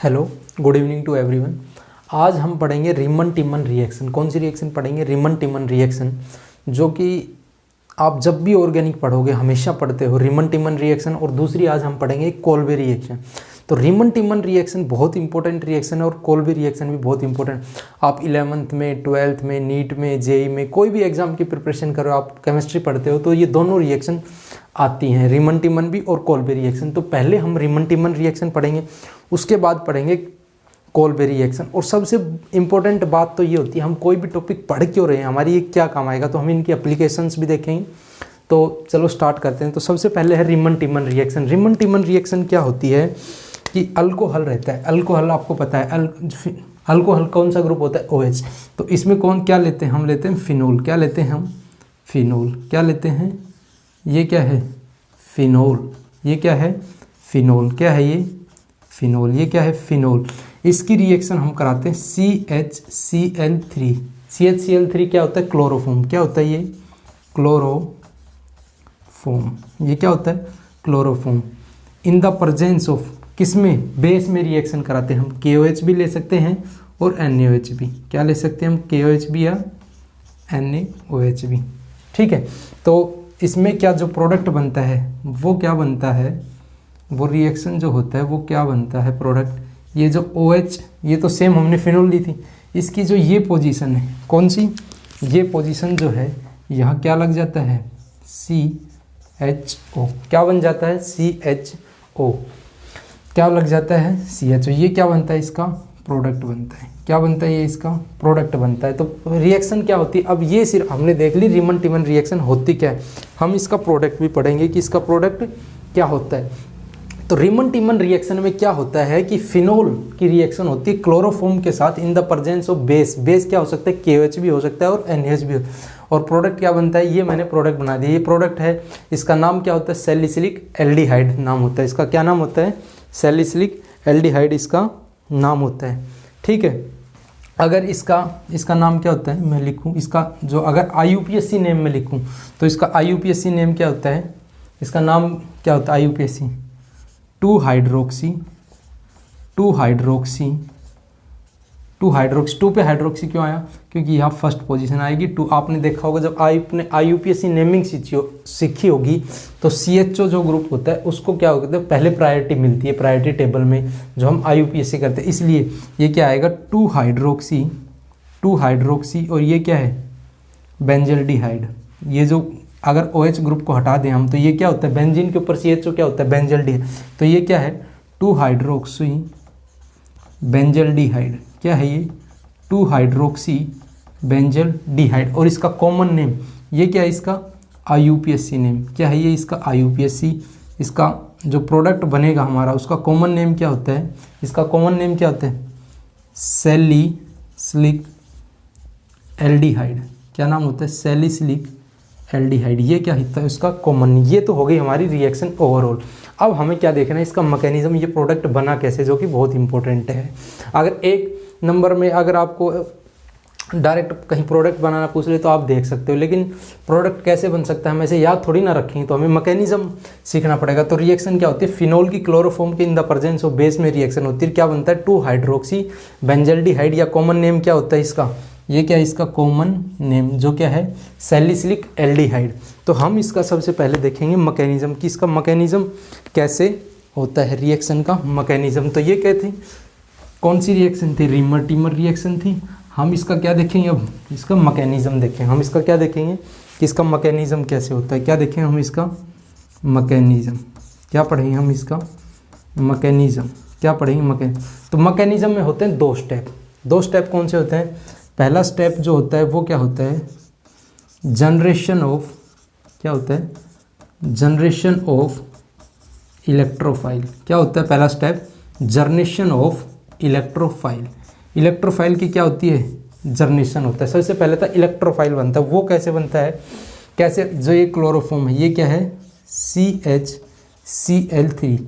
Hello, good evening to everyone. आज हम पढ़ेंगे रीमन टिमन रिएक्शन। कौन सी रिएक्शन पढ़ेंगे? रीमन टिमन रिएक्शन, जो कि आप जब भी ऑर्गेनिक पढ़ोगे हमेशा पढ़ते हो रीमन टिमन रिएक्शन। और दूसरी आज हम पढ़ेंगे कोल्बे रिएक्शन। तो रीमन टिमन रिएक्शन बहुत इंपॉर्टेंट रिएक्शन है और कोल्बे रिएक्शन भी बहुत इंपॉर्टेंट। आप 11th में, 12th में, नीट में, जेई में, कोई भी एग्जाम की प्रिपरेशन करो, आप केमिस्ट्री पढ़ते हो तो ये दोनों रिएक्शन आती हैं, रीमन टिमन भी और कोल्बे रिएक्शन। तो पहले हम रीमन टिमन रिएक्शन पढ़ेंगे, उसके बाद पढ़ेंगे कोल्बे रिएक्शन। और सबसे इम्पोर्टेंट बात तो ये होती है, हम कोई भी टॉपिक पढ़ क्यों रहे हैं, हमारी ये क्या काम आएगा, तो हम इनकी एप्लीकेशंस भी देखेंगे। तो चलो स्टार्ट करते हैं। तो सबसे पहले है रीमन टिमन रिएक्शन। रीमन टिमन रिएक्शन क्या होती है कि अल्कोहल रहता है। अल्कोहल आपको पता है, अल्कोहल कौन सा ग्रुप होता है? OH। तो इसमें कौन क्या लेते हैं? हम लेते हैं फिनोल। क्या लेते हैं हम? फिनोल। क्या लेते हैं? ये क्या है? फिनोल। ये क्या है? फिनोल। क्या है ये? फिनोल। ये क्या है? फिनोल। इसकी रिएक्शन हम कराते हैं CHCl3। CHCl3 क्या होता है? क्लोरोफॉर्म। क्या होता है ये? क्लोरोफॉर्म। ये क्या होता है? Chloroform. In the presence of, किसमें? बेस में रिएक्शन कराते हैं हम। KOH भी ले सकते हैं और NaOH भी। क्या ले सकते हैं हम? KOH भी या NaOH भी। ठीक है। तो इसमें क्या जो प्रोडक्ट बनता है वो क्या बनता है? वो रिएक्शन जो होता है वो क्या बनता है? प्रोडक्ट। ये जो OH, ये तो सेम हमने फिनोल ली थी, इसकी जो ये पोजीशन है, कौन सी? ये पोजीशन जो है, यहाँ क्या लग जाता है? CHO। क्या बन जाता है? CHO। क्या लग जाता है? CHO। ये क्या बनता है? इसका प्रोडक्ट बनता है। क्या बनता है? ये इसका प्रोडक्ट बनता है। तो रिएक्शन क्या होती है? अब ये सिर्फ हमने देख ली रीमन टिमन रिएक्शन होती क्या है, हम इसका प्रोडक्ट भी पढ़ेंगे कि इसका प्रोडक्ट क्या होता है। तो रीमन टिमन रिएक्शन में क्या होता है कि फिनोल की रिएक्शन होती है क्लोरोफॉर्म के साथ इन the presence of base. Base क्या हो सकता है? KOH भी हो सकता है और NaOH भी हो। और प्रोडक्ट क्या बनता है? ये मैंने प्रोडक्ट बना दिया। ये प्रोडक्ट है, इसका नाम क्या होता है? सैलिसिलिक एल्डिहाइड नाम होता है इसका। क्या नाम होता है? सैलिसिलिक एल्डिहाइड इसका नाम होता है। ठीक है। अगर इसका नाम क्या होता है, मैं लिखूं इसका, जो अगर IUPAC नेम में लिखूं तो इसका IUPAC नेम क्या होता है? इसका नाम क्या होता है? IUPAC 2-हाइड्रोक्सी 2 पे हाइड्रोक्सी क्यों आया? क्योंकि यहाँ फर्स्ट पोजीशन आएगी 2। आपने देखा होगा जब आपने IUPAC नेमिंग सीखी होगी तो CHO जो ग्रुप होता है उसको क्या होता है? पहले प्रायोरिटी मिलती है प्रायोरिटी टेबल में जो हम IUPAC करते हैं। इसलिए ये क्या आएगा? 2-हाइड्रोक्सी और ये क्या है? बेंजल्डिहाइड। ये जो अगर OH ग्रुप को हटा दें हम तो ये क्या होता है? बेंजीन के ऊपर CHO क्या होता है? बेंजल्डिहाइड। तो ये क्या है? 2-हाइड्रोक्सी बेंजल्डिहाइड। क्या है ये? 2-हाइड्रोक्सी बेंजल्डिहाइड। और इसका कॉमन नेम ये क्या है? इसका IUPAC नेम। क्या है ये? इसका IUPAC। इसका जो प्रोडक्ट बनेगा हमारा उसका कॉमन नेम क्या होता है? इसका कॉमन नेम क्या होता है? Salicylic aldehyde. क्या नाम होता है? Salicylic aldehyde. ये क्या होता है? उसका कॉमन। ये तो हो गई हमारी रिएक्शन ओवरऑल। अब हमें क्या देखना है? इसका मैकेनिज्म, ये प्रोडक्ट बना कैसे, जो कि बहुत इंपॉर्टेंट है। अगर एक नंबर में अगर आपको डायरेक्ट कहीं प्रोडक्ट बनाना पूछ ले तो आप देख सकते हो, लेकिन प्रोडक्ट कैसे बन सकता है हम ऐसे याद थोड़ी ना रखेंगे, तो हमें मैकेनिज्म सीखना पड़ेगा। तो रिएक्शन क्या होती है? फिनोल की क्लोरोफॉर्म के इन द प्रेजेंस ऑफ बेस में रिएक्शन होती है। क्या बनता है? 2-हाइड्रोक्सी बेंजल्डिहाइड, या कॉमन नेम क्या होता है इसका? ये क्या है? इसका कॉमन नेम जो क्या है? Salicylic aldehyde. तो हम इसका सबसे पहले देखेंगे मैकेनिज्म कि इसका मैकेनिज्म कैसे होता है, रिएक्शन का मैकेनिज्म। तो ये क्या थी? कौन सी रिएक्शन थी? रीमन टिमन रिएक्शन थी। हम इसका क्या देखेंगे? अब इसका मैकेनिज्म देखेंगे। हम इसका क्या देखेंगे कि इसका मैकेनिज्म कैसे होता है। क्या देखेंगे हम? इसका मैकेनिज्म। क्या पढ़ेंगे हम? इसका मैकेनिज्म। क्या पढ़ेंगे? मैकेनिज्म। तो मैकेनिज्म में होते हैं 2 स्टेप। 2 स्टेप कौन से होते हैं? पहला स्टेप जो होता है वो क्या होता है? जनरेशन ऑफ, क्या होता है? Generation of electrophile. क्या होता है पहला step? Generation of electrophile. Electrophile की क्या होती है? जनरेशन होता है। सबसे पहले तो इलेक्ट्रोफाइल बनता है। वो कैसे बनता है? कैसे? जो ये क्लोरोफॉर्म है ये क्या है? CHCl3।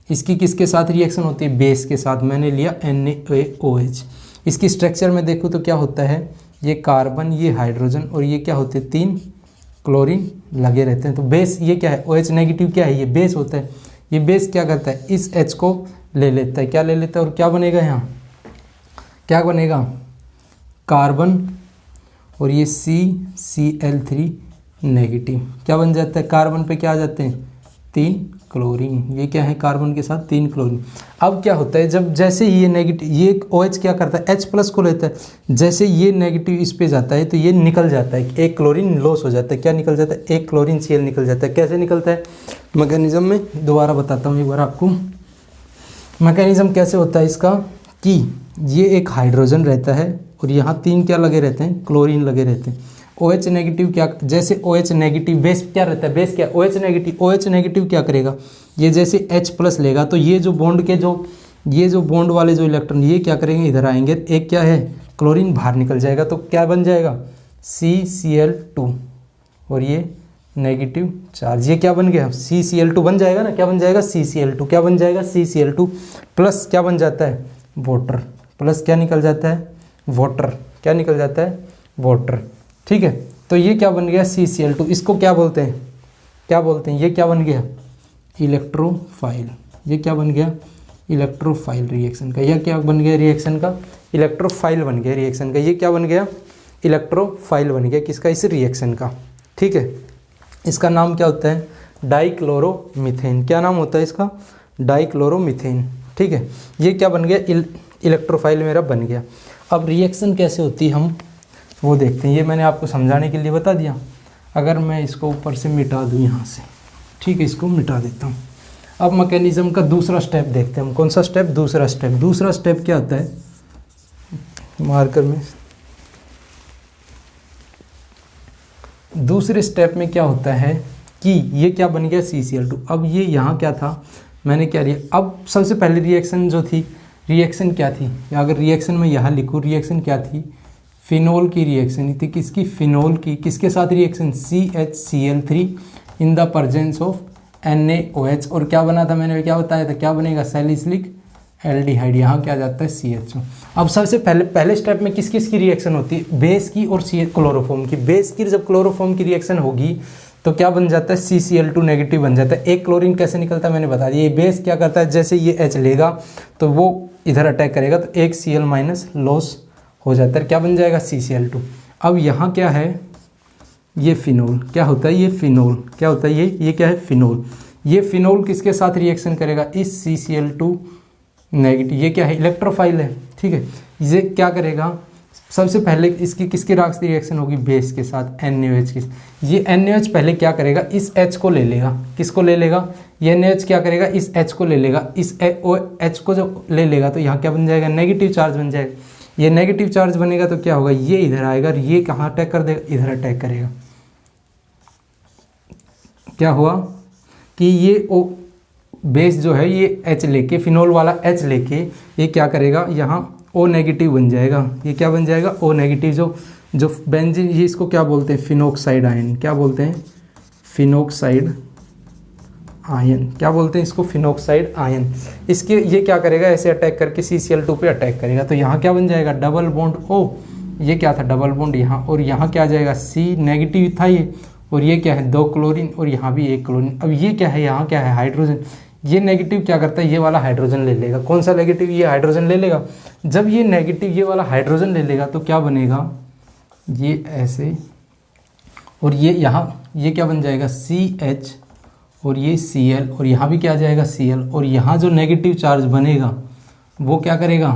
इसकी किसके साथ रिएक्शन होती है? बेस के साथ। मैंने लिया NaOH। इसकी स्ट्रक्चर में देखो तो क्या होता है? ये कार्बन, ये हाइड्रोजन और ये क्या होते हैं? 3 क्लोरीन लगे रहते हैं। तो बेस ये क्या है? OH नेगेटिव क्या है? ये बेस होता है। ये बेस क्या करता है, इस H को ले लेता है, क्या ले लेता है, और क्या बनेगा यहाँ, क्या बनेगा, कार्बन, और ये CCl3 नेगेटिव, क्या बन जाता है, कार्बन पे क्या आ जाते हैं 3 क्लोरीन, ये क्या है कार्बन के साथ 3 क्लोरीन। अब क्या होता है, जब जैसे ये नेगेटिव, ये OH क्या करता है H+ को लेता है, जैसे ये नेगेटिव इस पे जाता है तो ये निकल जाता है, एक क्लोरीन लॉस हो जाता है, क्या निकल जाता है, एक क्लोरीन Cl निकल जाता है। कैसे निकलता है मैकेनिज्म में, दोबारा बताता हूँ एक बार आपको। मैकेनिज्म कैसे होता है इसका, कि ये एक हाइड्रोजन रहता है और यहाँ 3 क्या लगे रहते हैं, क्लोरीन लगे रहते हैं। OH नेगेटिव क्या, जैसे OH नेगेटिव बेस क्या रहता है, बेस क्या OH नेगेटिव, OH नेगेटिव क्या करेगा, ये जैसे H+ लेगा तो ये जो बॉन्ड के ये जो बॉन्ड वाले जो इलेक्ट्रॉन ये क्या करेंगे, इधर आएंगे, एक क्या है क्लोरीन बाहर निकल जाएगा, तो क्या बन जाएगा CCl2, और ये नेगेटिव चार्ज, ये क्या बन गया CCl2 बन जाएगा ना, क्या बन जाएगा CCl2, क्या बन जाएगा CCl2 प्लस क्या बन जाता है वाटर, प्लस क्या निकल जाता है वाटर, क्या निकल जाता है वाटर, ठीक है। तो ये क्या बन गया CCl2, इसको क्या बोलते हैं, क्या बोलते हैं, ये क्या बन गया इलेक्ट्रोफाइल, ये क्या बन गया इलेक्ट्रोफाइल रिएक्शन का, यह क्या बन गया रिएक्शन का इलेक्ट्रोफाइल बन गया रिएक्शन का, ये क्या बन गया इलेक्ट्रोफाइल बन गया किसका, इस रिएक्शन का, ठीक है। इसका नाम क्या होता है डाइक्लोरोमीथेन, क्या नाम होता है इसका डाइक्लोरोमीथेन, ठीक है। ये क्या बन गया इलेक्ट्रोफाइल मेरा बन गया। अब रिएक्शन कैसे होती है हम वो देखते हैं, ये मैंने आपको समझाने के लिए बता दिया। अगर मैं इसको ऊपर से मिटा दूँ यहाँ से, ठीक है, इसको मिटा देता हूँ। अब मैकेनिज्म का दूसरा स्टेप देखते हैं हम, कौन सा स्टेप, दूसरा स्टेप क्या होता है, मार्कर में दूसरे स्टेप में क्या होता है कि ये क्या बन गया CCl2। अब ये यहाँ क्या था, मैंने क्या लिया, अब सबसे पहले रिएक्शन जो थी, रिएक्शन क्या थी, या अगर रिएक्शन में यहाँ लिखूँ, रिएक्शन क्या थी, फिनोल की रिएक्शन थी, किसकी, फिनोल की, किसके साथ reaction CHCl3 in the presence of NaOH, और क्या बना था मैंने क्या बताया था, क्या बनेगा सैलिसिलिक एल्डिहाइड, यहाँ क्या जाता है CHO। अब सबसे पहले स्टेप में किस किस की रिएक्शन होती है, बेस की और क्लोरोफॉर्म की। बेस की जब क्लोरोफॉर्म की रिएक्शन होगी तो क्या बन जाता है CCl2 नेगेटिव बन जाता है, एक क्लोरीन कैसे निकलता है मैंने बता दिया। ये बेस क्या करता है, जैसे ये H लेगा तो वो इधर अटैक करेगा तो एक Cl- लॉस हो जाता है, क्या बन जाएगा CCl2। अब यहाँ क्या है, ये फिनोल, क्या होता है ये फिनोल, क्या होता है ये क्या है फिनोल। ये फिनोल किसके साथ रिएक्शन करेगा, इस CCl2 नेगेटिव, ये क्या है इलेक्ट्रोफाइल है, ठीक है। ये क्या करेगा, सबसे पहले इसकी किसकी रिएक्शन होगी, बेस के साथ NaOH की। ये NaOH पहले क्या करेगा, इस H को ले लेगा, किसको ले लेगा, ये NaOH क्या करेगा, इस H को ले लेगा, इस H को जब ले लेगा तो यहाँ क्या बन जाएगा, नेगेटिव चार्ज बन जाएगा। ये नेगेटिव चार्ज बनेगा तो क्या होगा, ये इधर आएगा और ये कहाँ अटैक कर देगा, इधर अटैक करेगा। क्या हुआ कि ये बेस जो है ये H लेके, फिनोल वाला H लेके ये क्या करेगा, यहाँ O नेगेटिव बन जाएगा। ये क्या बन जाएगा, O नेगेटिव, जो बेंजीन, ये इसको क्या बोलते हैं फिनोक्साइड आयन, क्या बोलते हैं फिनोक्साइड आयन, क्या बोलते हैं इसको फिनोक्साइड आयन। इसके ये क्या करेगा, ऐसे अटैक करके CCl2 पे अटैक करेगा तो यहाँ क्या बन जाएगा डबल बॉन्ड O, ये क्या था डबल बॉन्ड यहाँ, और यहाँ क्या आ जाएगा C नेगेटिव था ये, और ये क्या है 2 क्लोरीन और यहाँ भी 1 क्लोरीन। अब ये क्या है, यहाँ क्या है हाइड्रोजन, ये नेगेटिव क्या करता है, ये वाला हाइड्रोजन ले लेगा। कौन सा नेगेटिव, ये हाइड्रोजन ले लेगा। जब ये नेगेटिव ये वाला हाइड्रोजन ले लेगा तो क्या बनेगा, ये ऐसे, और ये यहाँ ये क्या बन जाएगा CH, और ये Cl, और यहाँ भी क्या आ जाएगा Cl, और यहाँ जो नेगेटिव चार्ज बनेगा वो क्या करेगा,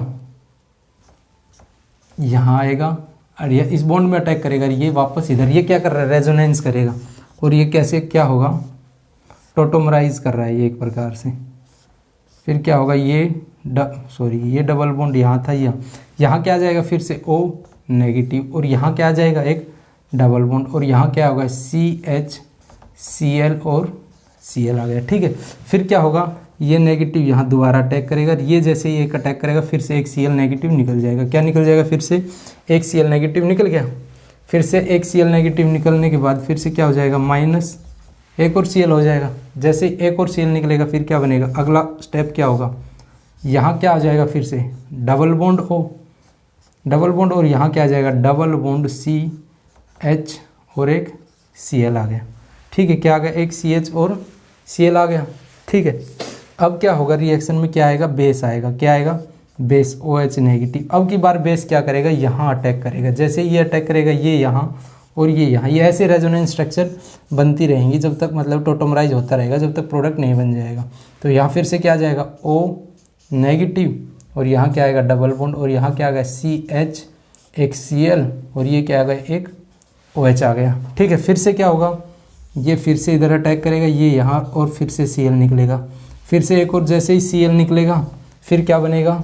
यहाँ आएगा और ये इस बॉन्ड में अटैक करेगा, ये वापस इधर, ये क्या कर रहा है रेजोनेंस करेगा, और ये कैसे क्या होगा टोटोमराइज कर रहा है ये एक प्रकार से। फिर क्या होगा, ये ये डबल बॉन्ड यहाँ था, यहाँ क्या आ जाएगा फिर से O नेगेटिव, और यहाँ क्या आ जाएगा एक डबल बॉन्ड, और यहाँ क्या होगा CH Cl और Cl आ गया, ठीक है। फिर क्या होगा, ये नेगेटिव यहाँ दोबारा अटैक करेगा, ये जैसे ही एक अटैक करेगा फिर से एक Cl नेगेटिव निकल जाएगा। क्या निकल जाएगा, फिर से एक Cl नेगेटिव निकल गया। फिर से एक Cl नेगेटिव निकलने के बाद फिर से क्या हो जाएगा, माइनस एक और Cl हो जाएगा। जैसे एक और Cl निकलेगा फिर क्या बनेगा, अगला स्टेप क्या होगा, यहाँ क्या आ जाएगा फिर से double bond O, double bond, और यहाँ क्या आ जाएगा डबल बॉन्ड CH और एक Cl आ गया, ठीक है। क्या आ गया, एक CH और Cl आ गया, ठीक है। अब क्या होगा रिएक्शन में, क्या आएगा, बेस आएगा, क्या आएगा, बेस OH नेगेटिव। अब की बार बेस क्या करेगा, यहाँ अटैक करेगा, जैसे ये अटैक करेगा ये यहाँ और ये यहाँ, ये ऐसे रेजोनेंस स्ट्रक्चर बनती रहेंगी जब तक मतलब टोटोमराइज होता रहेगा, जब तक प्रोडक्ट नहीं बन जाएगा। तो यहाँ फिर से क्या आ जाएगा, O नेगेटिव और यहाँ क्या आएगा, डबल बॉन्ड, और यहाँ क्या आ गया CH, एक Cl, और ये क्या आ गया, एक OH आ गया। ठीक है, फिर से क्या होगा, ये फिर से इधर अटैक करेगा, ये यहाँ, और फिर से Cl निकलेगा, फिर से एक और, जैसे ही Cl निकलेगा फिर क्या बनेगा,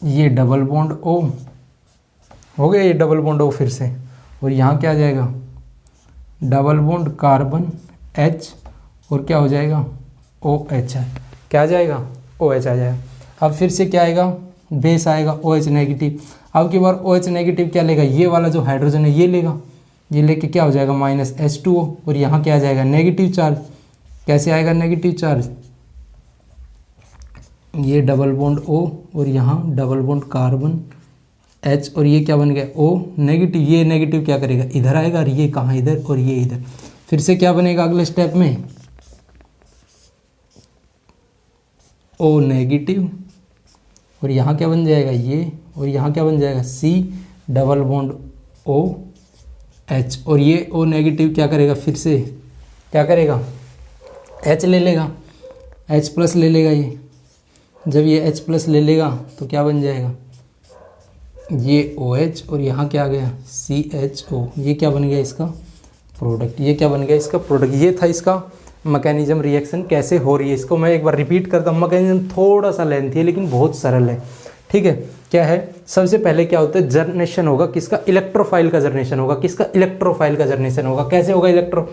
ये डबल बॉन्ड O हो गया, ये डबल बॉन्ड O फिर से, और यहाँ क्या आ जाएगा, डबल बॉन्ड कार्बन H, और क्या हो जाएगा, OH है, क्या आ जाएगा, OH आ जाएगा। अब फिर से क्या आएगा, बेस आएगा OH नेगेटिव। अब की बार OH नेगेटिव क्या लेगा, ये वाला जो हाइड्रोजन है ये लेगा, ये लेके क्या हो जाएगा -H2O, और यहाँ क्या आ जाएगा, नेगेटिव चार्ज। कैसे आएगा नेगेटिव चार्ज, ये डबल बॉन्ड O और यहाँ डबल बॉन्ड कार्बन H, और ये क्या बन गया, O नेगेटिव। ये नेगेटिव क्या करेगा, इधर आएगा, और ये कहाँ, इधर, और ये इधर। फिर से क्या बनेगा अगले स्टेप में, O नेगेटिव, और यहाँ क्या बन जाएगा ये, और यहाँ क्या बन जाएगा C डबल बॉन्ड OH, और ये O नेगेटिव क्या करेगा, फिर से क्या करेगा, H ले लेगा, H प्लस ले लेगा। ये जब ये H प्लस ले लेगा तो क्या बन जाएगा, ये OH, और यहाँ क्या आ गया CHO। ये क्या बन गया इसका प्रोडक्ट, ये क्या बन गया इसका प्रोडक्ट। ये था इसका मैकेनिज्म, रिएक्शन कैसे हो रही है। इसको मैं एक बार रिपीट करता हूँ, मैकेनिज्म थोड़ा सा लेंथी है लेकिन बहुत सरल है। ठीक है, क्या है, सबसे पहले क्या होता है, जर्नेशन होगा किसका, इलेक्ट्रोफाइल का जर्नेशन होगा, किसका, इलेक्ट्रोफाइल का जर्नेशन होगा। कैसे होगा इलेक्ट्रो,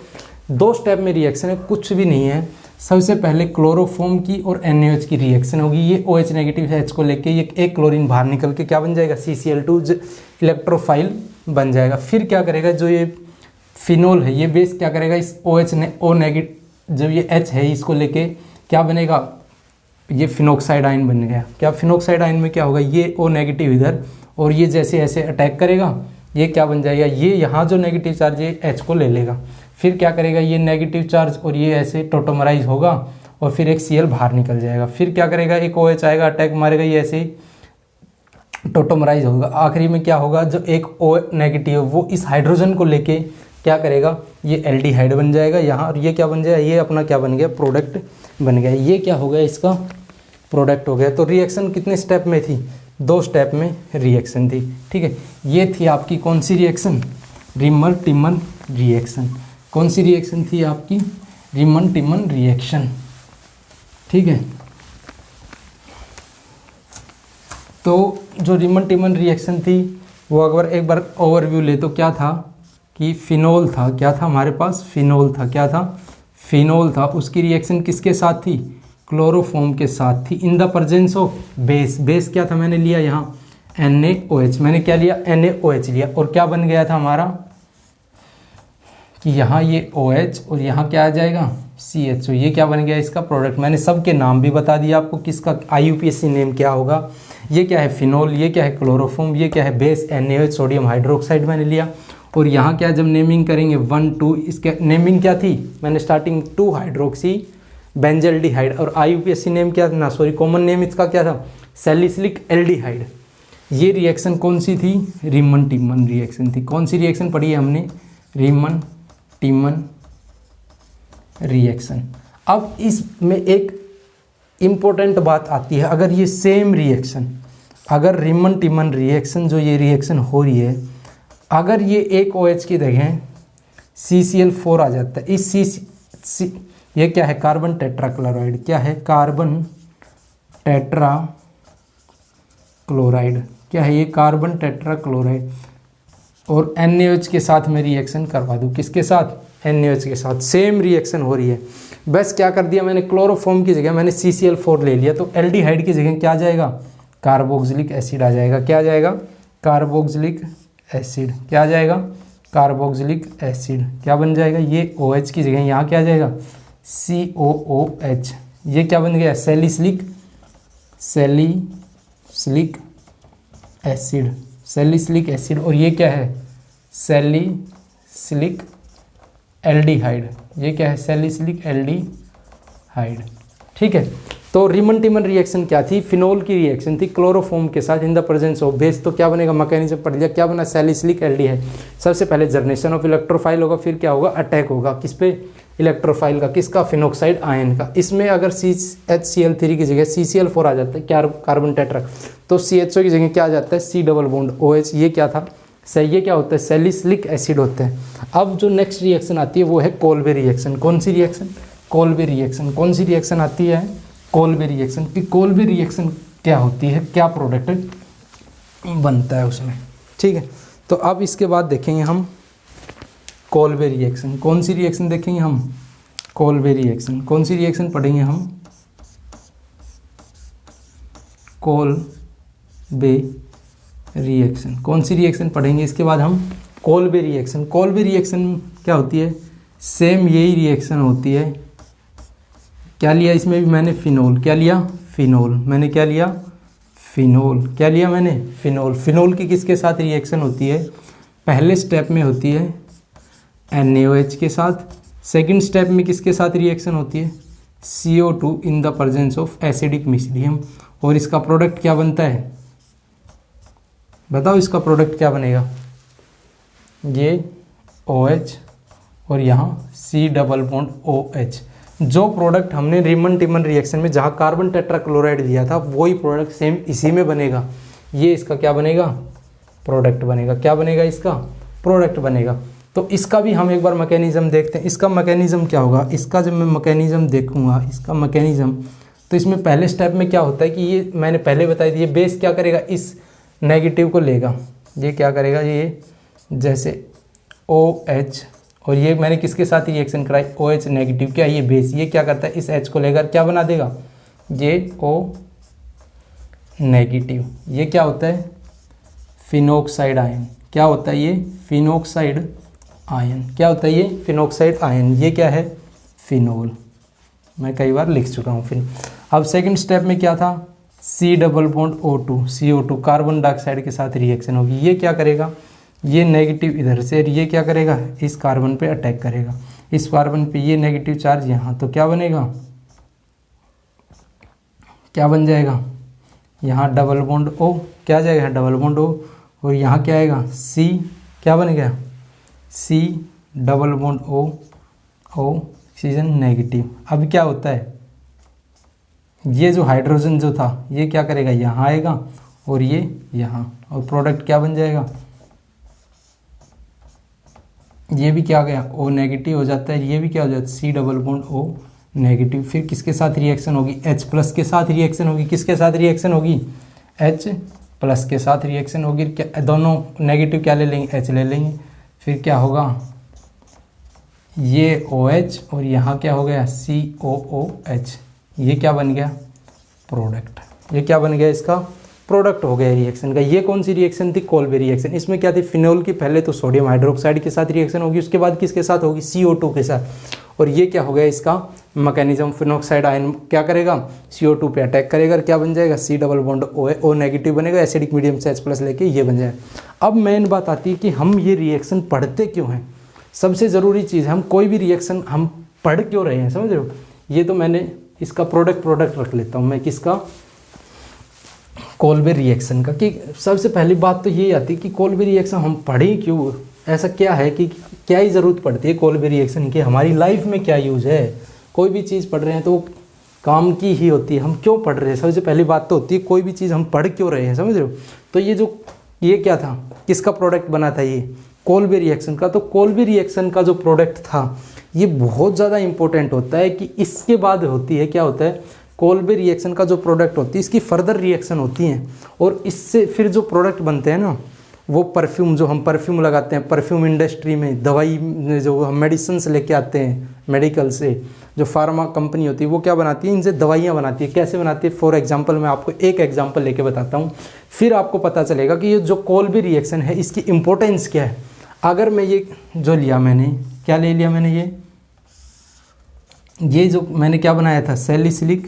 दो स्टेप में रिएक्शन है, कुछ भी नहीं है। सबसे पहले क्लोरोफॉर्म की और NaOH की रिएक्शन होगी। ये OH नेगेटिव H को लेके ये एक क्लोरीन बाहर निकल के क्या बन जाएगा, CCl2 इलेक्ट्रोफाइल बन जाएगा। फिर क्या करेगा, जो ये फिनोल है ये बेस क्या करेगा, इस OH ने O नेगेटिव, जब ये H है इसको लेके क्या बनेगा, ये फिनोक्साइड आयन बन गया। क्या फिनोक्साइड आयन में क्या होगा, ये O नेगेटिव इधर, और ये जैसे ऐसे अटैक करेगा ये क्या बन जाएगा, ये यहाँ जो नेगेटिव चार्ज है H को ले लेगा। फिर क्या करेगा, ये नेगेटिव चार्ज और ये ऐसे टोटोमराइज होगा और फिर एक Cl बाहर निकल जाएगा। फिर क्या करेगा, एक OH आएगा, अटैक मारेगा, ये ऐसे ही टोटोमराइज होगा। आखिरी में क्या होगा, जो एक O नेगेटिव वो इस हाइड्रोजन को लेके क्या करेगा, ये एल्डिहाइड बन जाएगा यहाँ, और ये क्या बन जाएगा, ये अपना क्या बन गया, प्रोडक्ट बन गया। ये क्या हो गया, इसका प्रोडक्ट हो गया। तो रिएक्शन कितने स्टेप में थी, 2 स्टेप में रिएक्शन थी। ठीक है, ये थी आपकी कौन सी रिएक्शन, रिमर टिमन रिएक्शन। कौन सी रिएक्शन थी आपकी, रिमन टिमन रिएक्शन। ठीक है, तो जो रिमन टिमन रिएक्शन थी वो अगर एक बार ओवरव्यू ले तो क्या था कि फिनोल था, क्या था हमारे पास, फिनोल था, क्या था, फिनोल था। उसकी रिएक्शन किसके साथ थी, क्लोरोफॉर्म के साथ थी, इन the presence of base. Base क्या था, मैंने लिया यहाँ NaOH, मैंने क्या लिया, NaOH लिया, और क्या बन गया था हमारा कि यहाँ ये OH और यहाँ क्या आ जाएगा CHO। ये क्या बन गया इसका प्रोडक्ट। मैंने सबके नाम भी बता दिया आपको, किसका IUPAC नेम क्या होगा। ये क्या है फिनोल, ये क्या है क्लोरोफॉर्म, ये क्या है बेस NaOH सोडियम हाइड्रोक्साइड मैंने लिया। और यहाँ क्या जब नेमिंग करेंगे 1 2, इसके नेमिंग क्या थी, मैंने स्टार्टिंग 2 हाइड्रोक्सी बेंजल्डिहाइड, और IUPAC नेम क्या था ना, सॉरी कॉमन नेम इसका क्या था, सैलिसिलिक एल्डिहाइड। ये रिएक्शन कौन सी थी, रिमन टिमन रिएक्शन थी। कौन सी रिएक्शन पढ़ी है हमने, रिमन टिमन रिएक्शन। अब इसमें एक इम्पोर्टेंट बात आती है, अगर ये सेम रिएक्शन, अगर रिमन टिमन रिएक्शन जो ये रिएक्शन हो रही है, अगर ये एक OH की जगह CCl4 आ जाता है, इस ये क्या है, कार्बन टेट्राक्लोराइड, क्या है, कार्बन टेट्रा क्लोराइड, क्या है ये, कार्बन टेट्राक्लोराइड, और NaOH के साथ मैं रिएक्शन करवा दूँ, किसके साथ, NaOH के साथ। सेम रिएक्शन हो रही है, बस क्या कर दिया मैंने, क्लोरोफॉर्म की जगह मैंने CCl4 ले लिया, तो एल्डिहाइड की जगह क्या आ जाएगा, कार्बोक्सिलिक एसिड आ जाएगा। क्या आ जाएगा, कार्बोक्सिलिक एसिड, क्या आ जाएगा, कार्बोक्सिलिक एसिड। क्या बन जाएगा, ये OH की जगह यहाँ क्या आ जाएगा, COOH। ये क्या बन गया, सैलिसिलिक एसिड, सैलिसिलिक एसिड। और ये क्या है, सैलिसिलिक एल्डिहाइड। ये क्या है, सैलिसिलिक हाइड। ठीक है, तो रीमन टीमन रिएक्शन क्या थी, फिनोल की रिएक्शन थी क्लोरोफॉर्म के साथ इन द प्रेजेंस ऑफ बेस। तो क्या बनेगा, मैकेनिज्म पढ़ लिया, क्या बना, सैलिसिलिक एल्डिहाइड। सबसे पहले जर्नेशन ऑफ इलेक्ट्रोफाइल होगा, फिर क्या होगा, अटैक होगा किस पे, इलेक्ट्रोफाइल का, किसका, फिनोक्साइड आयन का। इसमें अगर HCl3 की जगह CCl4 आ जाता है, क्या कार्बन टेट्रा, तो CHO की जगह क्या आ जाता है, C डबल बॉन्ड OH। ये क्या था, सही, ये क्या होता है, सैलिसिलिक एसिड होते हैं। अब जो नेक्स्ट रिएक्शन आती है वो है कोल्बे रिएक्शन। कौन सी रिएक्शन, कोल्बे रिएक्शन। कौन सी रिएक्शन आती है, कोल्बे रिएक्शन। कि कोल्बे रिएक्शन क्या होती है, क्या प्रोडक्ट बनता है उसमें। ठीक है, तो अब इसके बाद देखेंगे हम कोल्बे रिएक्शन। कौन सी रिएक्शन देखेंगे हम, कोल्बे रिएक्शन। कौन सी रिएक्शन पढ़ेंगे हम, कोल्बे रिएक्शन। कौन सी रिएक्शन पढ़ेंगे इसके बाद हम, कोल्बे रिएक्शन। कोल्बे रिएक्शन क्या होती है, सेम यही रिएक्शन होती है। क्या लिया इसमें भी मैंने, फिनोल। क्या लिया, फिनोल। मैंने क्या लिया, फिनोल। क्या लिया मैंने, फिनोल। फिनोल की किसके साथ रिएक्शन होती है, पहले स्टेप में होती है NaOH के साथ, सेकंड स्टेप में किसके साथ रिएक्शन होती है, CO2 in the presence of acidic mycelium. और इसका प्रोडक्ट क्या बनता है, बताओ इसका प्रोडक्ट क्या बनेगा, ये OH और यहाँ C डबल बॉन्ड OH। जो प्रोडक्ट हमने रीमन टीमन रिएक्शन में जहाँ कार्बन टेट्राक्लोराइड लिया था वही प्रोडक्ट सेम इसी में बनेगा। ये इसका क्या बनेगा, प्रोडक्ट बनेगा। क्या बनेगा, इसका प्रोडक्ट बनेगा। तो इसका भी हम एक बार मैकेनिज्म देखते हैं। इसका मैकेनिज्म क्या होगा, इसका जब मैं मैकेनिज्म देखूंगा, इसका मैकेनिज्म, तो इसमें पहले स्टेप में क्या होता है कि ये मैंने पहले बताई थी, ये बेस क्या करेगा, इस नेगेटिव को लेगा। ये क्या करेगा, ये जैसे OH, और ये मैंने किसके साथ रिएक्शन कराई, OH नेगेटिव। क्या ये बेस, ये क्या करता है, इस H को लेकर क्या बना देगा, ये O नेगेटिव। ये क्या होता है, फिनोक्साइड आयन। क्या होता है ये, फिनोक्साइड आयन। क्या होता है ये, फिनोक्साइड आयन। ये क्या है, फिनोल। मैं कई बार लिख चुका हूँ फिर। अब सेकंड स्टेप में क्या था, C double bond O2, CO2 carbon dioxide के साथ रिएक्शन होगी। ये क्या करेगा, ये नेगेटिव इधर से, ये क्या करेगा, इस कार्बन पे अटैक करेगा, इस कार्बन पे ये नेगेटिव चार्ज यहाँ, तो क्या बनेगा, क्या बन जाएगा, यहाँ डबल बॉन्ड O, क्या जाएगा यहाँ डबल बॉन्ड O, और यहाँ क्या आएगा C, क्या बन गया C double bond O, oxygen negative. अब क्या होता है, ये जो हाइड्रोजन जो था ये क्या करेगा, यहाँ आएगा और ये यहाँ, और प्रोडक्ट क्या बन जाएगा, ये भी क्या आ गया O नेगेटिव हो जाता है, ये भी क्या हो जाता है C double bond O negative. फिर किसके साथ रिएक्शन होगी, H प्लस के साथ रिएक्शन होगी। किसके साथ रिएक्शन होगी, H प्लस के साथ रिएक्शन होगी। क्या दोनों नेगेटिव क्या ले लेंगे, H ले लेंगे। फिर क्या होगा, ये OH और यहाँ क्या हो गया COOH। ये क्या बन गया, प्रोडक्ट। ये क्या बन गया, इसका प्रोडक्ट हो गया रिएक्शन का। ये कौन सी रिएक्शन थी, कोल्बे रिएक्शन। इसमें क्या थी, फिनोल की पहले तो सोडियम हाइड्रोक्साइड के साथ रिएक्शन होगी, उसके बाद किसके साथ होगी, CO2 के साथ। और ये क्या हो गया, इसका मैकेनिज्म, फिनोक्साइड आयन क्या करेगा, CO2 पे अटैक करेगा, क्या बन जाएगा C double bond O negative बनेगा, एसिडिक मीडियम से H प्लस लेके ये बन जाएगा। अब मेन बात आती है कि हम ये रिएक्शन पढ़ते क्यों हैं। सबसे ज़रूरी चीज़ है, हम कोई भी रिएक्शन हम पढ़ क्यों रहे हैं, समझ रहे हो। ये तो मैंने इसका प्रोडक्ट रख लेता हूँ मैं, किसका, कोल्बे रिएक्शन का। कि सबसे पहली बात तो ये आती है कि कोल्बे रिएक्शन हम पढ़ें क्यों, ऐसा क्या है कि क्या ही ज़रूरत पड़ती है कोल्बे रिएक्शन की, हमारी लाइफ में क्या यूज़ है। कोई भी चीज़ पढ़ रहे हैं तो वो काम की ही होती है, हम क्यों पढ़ रहे हैं, सबसे पहली बात तो होती है कोई भी चीज़ हम पढ़ क्यों रहे हैं, समझ रहे हो। तो ये क्या था, किसका प्रोडक्ट बना था, ये कोल्बे रिएक्शन का। तो कोल्बे रिएक्शन का जो प्रोडक्ट था ये बहुत ज़्यादा इंपॉर्टेंट होता है कि इसके बाद होती है, क्या होता है, कोल्बे रिएक्शन का जो प्रोडक्ट होती है इसकी फर्दर रिएक्शन होती हैं, और इससे फिर जो प्रोडक्ट बनते हैं ना, वो परफ्यूम, जो हम परफ्यूम लगाते हैं परफ्यूम इंडस्ट्री में, दवाई जो हम मेडिसिन्स लेके आते हैं मेडिकल से, जो फार्मा कंपनी होती है वो क्या बनाती है, इनसे दवाइयाँ बनाती है। कैसे बनाती है, फॉर एग्जांपल मैं आपको एक एग्जांपल लेके बताता हूँ, फिर आपको पता चलेगा कि ये जो कोल्बे रिएक्शन है इसकी इम्पोर्टेंस क्या है। अगर मैं ये जो लिया, मैंने क्या ले लिया, मैंने ये जो मैंने क्या बनाया था, सैलिसिलिक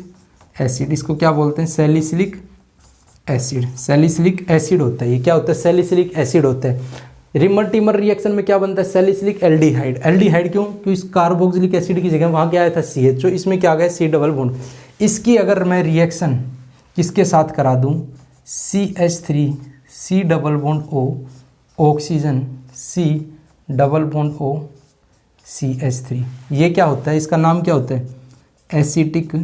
एसिड, इसको क्या बोलते हैं, सैलिसिलिक एसिड। सैलिसिलिक एसिड होता है, ये क्या होता है, सैलिसिलिक एसिड होता है। रिमर टीमर रिएक्शन में क्या बनता है, सैलिसिलिक एल्डिहाइड। एल्डिहाइड क्यों, क्योंकि इस कार्बोक्सिलिक एसिड की जगह वहाँ क्या आया था CH, इसमें क्या आ गया C डबल बॉन्ड। इसकी अगर मैं रिएक्शन किसके साथ करा दूँ, CH3 C double bond O oxygen C double bond O CH3, ये क्या होता है, इसका नाम क्या होता है, एसिटिक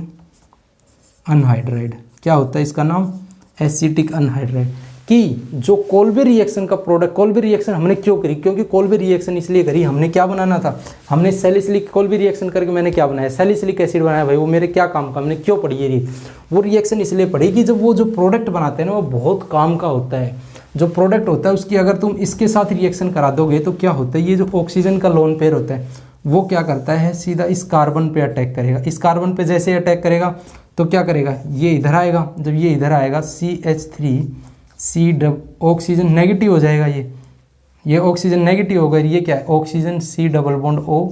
अनहाइड्राइड। क्या होता है इसका नाम, एसिटिक अनहाइड्राइड। कि जो कोल्बे रिएक्शन का प्रोडक्ट, कोल्बे रिएक्शन हमने क्यों करी, क्योंकि कोल्बे रिएक्शन इसलिए करी, हमने क्या बनाना था, हमने सैलिसिलिक, कोल्बे रिएक्शन करके मैंने क्या बनाया, सैलिसिलिक एसिड बनाया। भाई वो मेरे क्या काम का, हमने क्यों पढ़ी ये, वो रिएक्शन इसलिए पढ़ी कि जब वो जो प्रोडक्ट बनाते हैं ना वो बहुत काम का होता है। जो प्रोडक्ट होता है उसकी अगर तुम इसके साथ रिएक्शन करा दोगे तो क्या होता है, ये जो ऑक्सीजन का लोन पेयर होता है वो क्या करता है, सीधा इस कार्बन पे अटैक करेगा। इस कार्बन पे जैसे अटैक करेगा तो क्या करेगा, ये इधर आएगा। जब ये इधर आएगा CH3 C dub oxygen negative हो जाएगा, ये ऑक्सीजन नेगेटिव होगा, ये क्या है oxygen C double bond O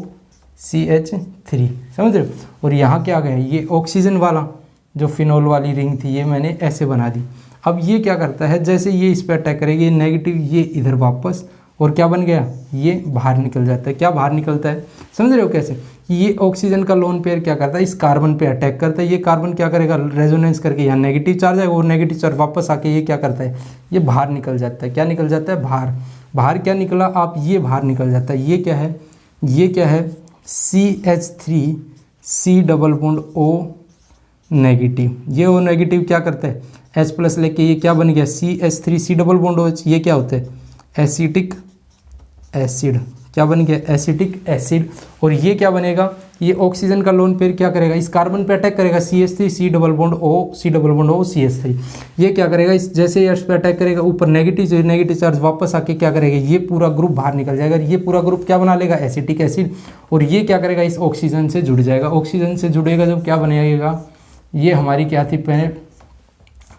CH3, समझ रहे हो। और यहाँ क्या आ गया, ये ऑक्सीजन वाला जो फिनोल वाली रिंग थी ये मैंने ऐसे बना दी। अब ये क्या करता है, जैसे ये इस पर अटैक करेगी, ये नेगेटिव, ये इधर वापस, और क्या बन गया, ये बाहर निकल जाता है। क्या बाहर निकलता है, समझ रहे हो कैसे, ये ऑक्सीजन का लोन पेयर क्या करता है, इस कार्बन पे अटैक करता है। ये कार्बन क्या करेगा, रेजोनेंस करके यहाँ नेगेटिव चार्ज आएगा, और नेगेटिव चार्ज वापस आके ये क्या करता है, ये बाहर निकल जाता है। क्या निकल जाता है, बाहर। बाहर क्या निकला आप, ये बाहर निकल जाता है। ये क्या है, ये क्या है, CH3 C double bond O negative. ये O नेगेटिव क्या करता है, H प्लस लेके ये क्या बन गया, CH3 C double bond OH। ये क्या होता है, एसिटिक एसिड। क्या बन गया, एसिटिक एसिड। और ये क्या बनेगा, ये ऑक्सीजन का लोन पेयर क्या करेगा, इस कार्बन पे अटैक करेगा, CH3 C double bond O CH3। ये क्या करेगा, इस जैसे ये पे अटैक करेगा ऊपर नेगेटिव चार्ज वापस आके क्या करेगा, ये पूरा ग्रुप बाहर निकल जाएगा। ये पूरा ग्रुप क्या बना लेगा, एसिटिक एसिड। और ये क्या करेगा, इस ऑक्सीजन से जुड़ जाएगा। ऑक्सीजन से जुड़ेगा जब क्या बनेगा, ये हमारी क्या थी पहले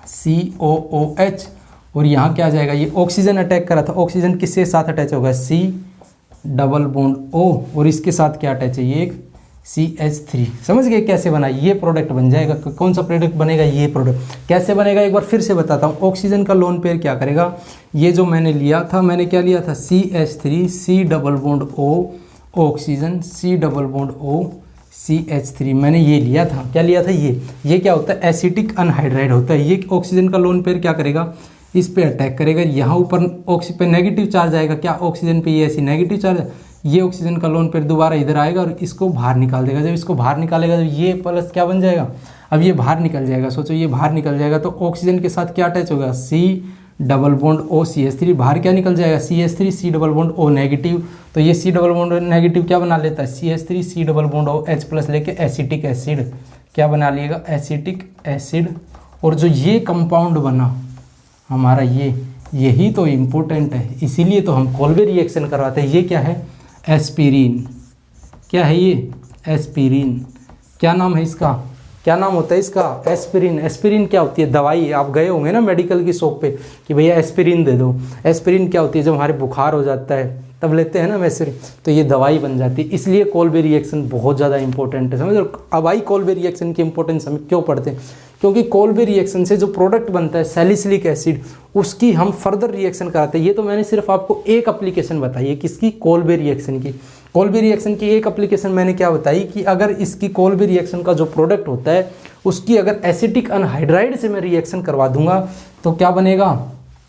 COOH। और यहाँ क्या आ जाएगा, ये ऑक्सीजन अटैक करा था, ऑक्सीजन किसके साथ अटैच होगा, C डबल बॉन्ड O, और इसके साथ क्या अटैच है, ये एक CH3। समझ गए कैसे बना, ये प्रोडक्ट बन जाएगा। कौन सा प्रोडक्ट बनेगा, ये प्रोडक्ट कैसे बनेगा, एक बार फिर से बताता हूँ। ऑक्सीजन का लोन पेयर क्या करेगा, ये जो मैंने लिया था, मैंने क्या लिया था, CH3 C double bond O oxygen C double bond O CH3, मैंने ये लिया था। क्या लिया था, ये क्या होता है, एसिटिक अनहाइड्राइड होता है। ये ऑक्सीजन का लोन पेयर क्या करेगा, इस पे अटैक करेगा। यहाँ ऊपर ऑक्सीजन पे नेगेटिव चार्ज आएगा, क्या ऑक्सीजन पे ये ऐसी नेगेटिव चार्ज, ये ऑक्सीजन का लोन पेयर दोबारा इधर आएगा और इसको बाहर निकाल देगा। जब इसको बाहर निकालेगा तो ये प्लस क्या बन जाएगा, अब ये बाहर निकल जाएगा। सोचो ये बाहर निकल जाएगा तो ऑक्सीजन के साथ क्या अटैच होगा, C double bond O CH3। बाहर क्या निकल जाएगा, CH3 C double bond O negative. तो ये C डबल बॉन्ड नेगेटिव क्या बना लेता है, CH3 C double bond O H plus लेके एसिटिक एसिड। क्या बना लिएगा, एसिटिक एसिड। और जो ये कंपाउंड बना हमारा, यही तो इम्पोर्टेंट है, इसीलिए तो हम कोल्बे रिएक्शन करवाते हैं। ये क्या है, एस्पिरिन। क्या है ये, एस्पिरिन। क्या नाम है इसका, क्या नाम होता है इसका, एस्पिरिन। एस्पिरिन क्या होती है, दवाई। आप गए होंगे ना मेडिकल की शॉप पे कि भैया एस्पिरिन दे दो। एस्पिरिन क्या होती है, जब हमारे बुखार हो जाता है तब लेते हैं ना एस्पिरिन, तो ये दवाई बन जाती है। इसलिए कोल्बे रिएक्शन बहुत ज़्यादा इंपॉर्टेंट है, समझ लो। अब आई कोल्बे रिएक्शन की इंपॉर्टेंस हम क्यों पढ़ते हैं, क्योंकि कोल्बे रिएक्शन से जो प्रोडक्ट बनता है सैलिसिलिक एसिड, उसकी हम फर्दर रिएक्शन कराते हैं। ये तो मैंने सिर्फ आपको एक एप्लीकेशन बताई है, किसकी, कोल्बे रिएक्शन की। कोल्बे रिएक्शन की एक एप्लीकेशन मैंने क्या बताई कि अगर इसकी कोल्बे रिएक्शन का जो प्रोडक्ट होता है उसकी अगर एसिटिक अनहाइड्राइड से मैं रिएक्शन करवा दूंगा तो क्या बनेगा,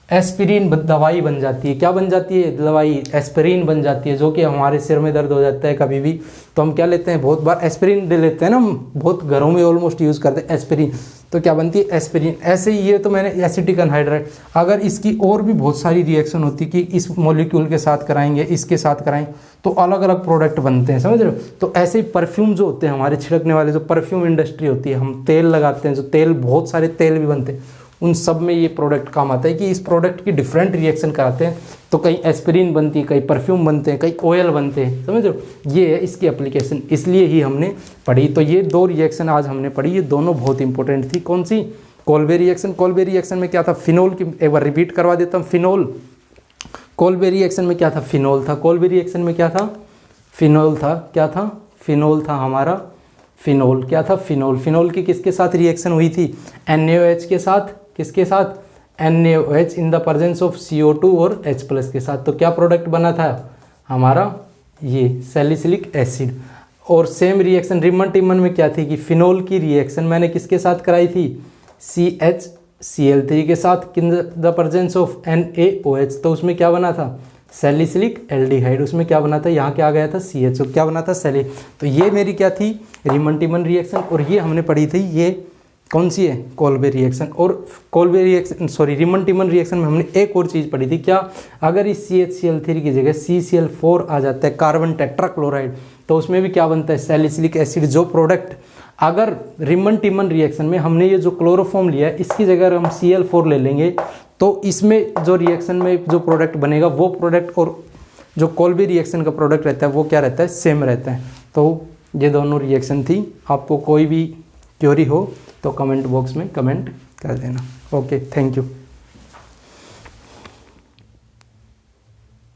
एस्पिरिन दवाई बन जाती है। क्या बन जाती है, दवाई एस्पिरिन बन जाती है। जो कि हमारे सिर में दर्द हो जाता है कभी भी तो हम क्या लेते हैं, बहुत बार एस्पिरिन ले लेते हैं ना, बहुत घरों में ऑलमोस्ट यूज़ करते हैं एस्पिरिन। तो क्या बनती है, एस्पिरिन। ऐसे ही ये तो मैंने एसिटिक अनहाइड्राइड। अगर इसकी और भी बहुत सारी रिएक्शन होती कि इस मॉलिक्यूल के साथ कराएंगे, इसके साथ कराएंगे तो अलग अलग प्रोडक्ट बनते हैं, समझ रहे हो। तो ऐसे ही परफ्यूम जो होते हैं हमारे छिड़कने वाले, जो परफ्यूम इंडस्ट्री होती है, हम तेल लगाते हैं, जो तेल, बहुत सारे तेल भी बनते हैं, उन सब में ये प्रोडक्ट काम आता है कि इस प्रोडक्ट की डिफरेंट रिएक्शन कराते हैं तो कहीं एस्पिरिन बनती है, कहीं परफ्यूम बनते हैं, कहीं ऑयल बनते हैं, समझ रहे हो। ये है इसकी एप्लीकेशन, इसलिए ही हमने पढ़ी। तो ये दो रिएक्शन आज हमने पढ़ी, ये दोनों बहुत इंपॉर्टेंट थी। कौन सी, कोल्बे रिएक्शन। कोल्बे रिएक्शन में क्या था, फिनोल की, एक बार रिपीट करवा देता हूँ, फिनोल। कोल्बे रिएक्शन में क्या था, फिनोल था। कोल्बे रिएक्शन में क्या था, फिनोल था। क्या था, फिनोल था हमारा, फिनोल। क्या था, फिनोल। फिनोल की किसके साथ रिएक्शन हुई थी, NaOH के साथ। किसके साथ, NaOH in the presence of CO2 और H+ के साथ। तो क्या प्रोडक्ट बना था हमारा, ये सैलिसिलिक एसिड। और सेम रिएक्शन रिमन टिमन में क्या थी कि फिनोल की रिएक्शन मैंने किसके साथ कराई थी, CHCl3 के साथ इन द प्रेजेंस ऑफ NaOH। तो उसमें क्या बना था, सैलिसिलिक एल्डिहाइड। उसमें क्या बना था, यहाँ क्या आ गया था CHO, क्या बना था सैलि। तो ये मेरी क्या थी, रिमन टिमन रिएक्शन। और ये हमने पढ़ी थी, ये कौन सी है, कोल्बे रिएक्शन। और Kolbe reaction sorry रिमन Tiemann reaction में हमने एक और चीज़ पढ़ी थी, क्या, अगर इस CHCl3 की जगह CCl4 आ जाता है, कार्बन टेट्राक्लोराइड, तो उसमें भी क्या बनता है, सैलिसिलिक एसिड। जो प्रोडक्ट अगर रिमन टिमन रिएक्शन में हमने ये जो क्लोरोफॉर्म लिया है, इसकी जगह अगर हम Cl4 ले लेंगे, तो इसमें जो रिएक्शन में जो प्रोडक्ट बनेगा वो प्रोडक्ट और जो कोल्बे रिएक्शन का प्रोडक्ट रहता है वो क्या रहता है, सेम रहता है। तो ये दोनों रिएक्शन थी। आपको कोई भी क्वेरी हो तो कमेंट बॉक्स में कमेंट कर देना। Okay, thank you.